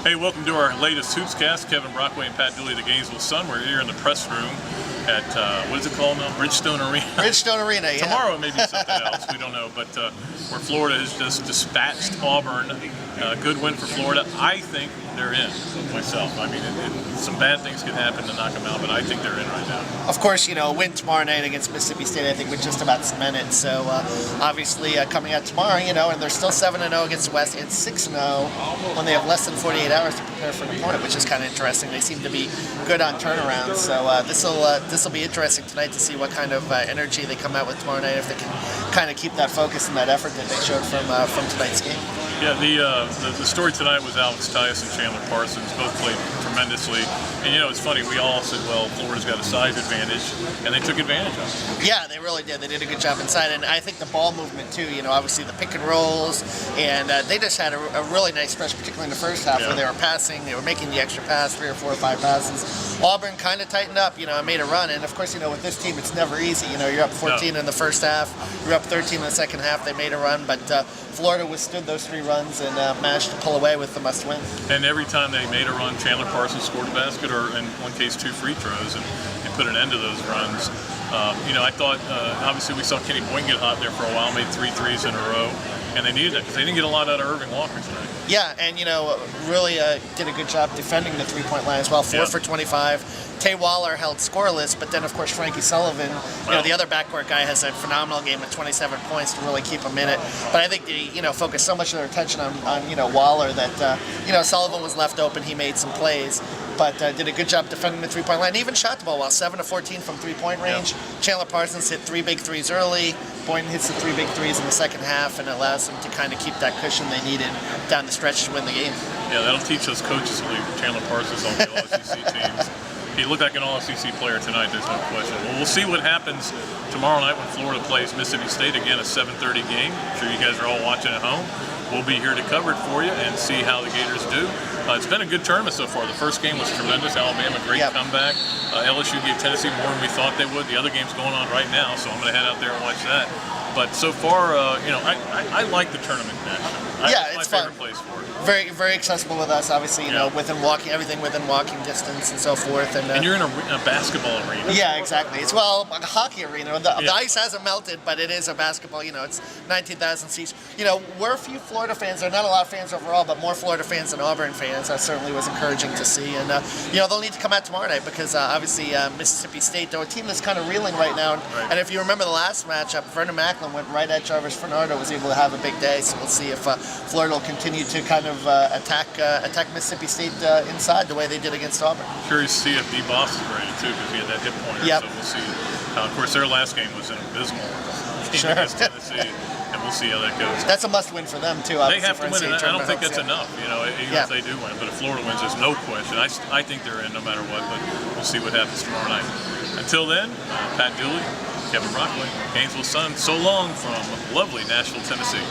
Hey, welcome to our latest Hoopscast. Kevin Brockway and Pat Dooley, the Gainesville Sun. We're here in the press room at, what is it called now? Bridgestone Arena. Bridgestone Arena, yeah. Tomorrow it may be something else, we don't know. But where Florida has just dispatched Auburn. Good win for Florida. I think they're in, myself. I mean, some bad things could happen to knock them out, but I think they're in right now. Of course, a win tomorrow night against Mississippi State, I think, would just about cement it. So, obviously, coming out tomorrow, and they're still 7-0 against the West and 6-0 when they have less than 48 hours to prepare for an opponent, which is kind of interesting. They seem to be good on turnaround. So, this will be interesting tonight to see what kind of energy they come out with tomorrow night, if they can kind of keep that focus and that effort that they showed from tonight's game. Yeah, the story tonight was Alex Tyus and Chandler Parsons. Both played tremendously. And, it's funny, we all said, well, Florida's got a size advantage, and they took advantage of it. Yeah, they really did. They did a good job inside. And I think the ball movement, too, obviously the pick and rolls, and they just had a really nice stretch, particularly in the first half, where they were passing, they were making the extra pass, 3 or 4 or 5 passes. Auburn kind of tightened up, and made a run. And, of course, with this team, it's never easy. You're up 14 in the first half, you're up 13 in the second half. They made a run, but Florida withstood those 3 runs and managed to pull away with the must-win. And every time they made a run, Chandler Parsons scored a basket, or in one case 2 free throws, and put an end to those runs. I thought, obviously we saw Kenny Boyne get hot there for a while, made 3 threes in a row, and they needed that because they didn't get a lot out of Irving Walker tonight. Yeah, and really did a good job defending the 3-point line as well. 4 for 25. Tay Waller held scoreless, but then of course Frankie Sullivan, the other backcourt guy, has a phenomenal game with 27 points to really keep him in it. But I think they focused so much of their attention on Waller that Sullivan was left open. He made some plays, but did a good job defending the 3-point line. Even shot the ball well, 7 of 14 from 3-point range. Chandler Parsons hit 3 big threes early. Boyne hits the 3 big threes in the second half, and allows them to kind of keep that cushion they needed down the stretch to win the game. Yeah, that'll teach those coaches to leave Chandler Parsons on the All-SEC teams. He looked like an All-SEC player tonight, there's no question. Well, we'll see what happens tomorrow night when Florida plays Mississippi State. Again, a 7:30 game. I'm sure you guys are all watching at home. We'll be here to cover it for you and see how the Gators do. It's been a good tournament so far. The first game was tremendous. Alabama, great comeback. LSU gave Tennessee more than we thought they would. The other game's going on right now, so I'm going to head out there and watch that. But so far, I like the tournament in Nashville. It's my fun. favorite place for it. Very, very accessible with us, obviously, everything within walking distance and so forth. And you're in a basketball arena. Yeah, exactly. It's, a hockey arena. The ice hasn't melted, but it is a basketball, it's 19,000 seats. We're a few Florida fans. There are not a lot of fans overall, but more Florida fans than Auburn fans. That certainly was encouraging to see. And, they'll need to come out tomorrow night because, obviously, Mississippi State, they're a team that's kind of reeling right now. Right. And if you remember the last matchup, Vernon Macklin went right at Jarvis Fernardo, was able to have a big day. So we'll see if Florida will continue to kind of attack Mississippi State inside the way they did against Auburn. Curious to see if D. Boss is ready too, because he had that hip pointer. Yep. So we'll see. Of course, their last game was an abysmal game against Tennessee, and we'll see how that goes. That's a must-win for them too. They have to win, and I don't think that's enough. Even if they do win, but if Florida wins, there's no question. I think they're in no matter what, but we'll see what happens tomorrow night. Until then, Pat Dooley, Kevin Brockway, Gainesville Sun. So long from lovely Nashville, Tennessee.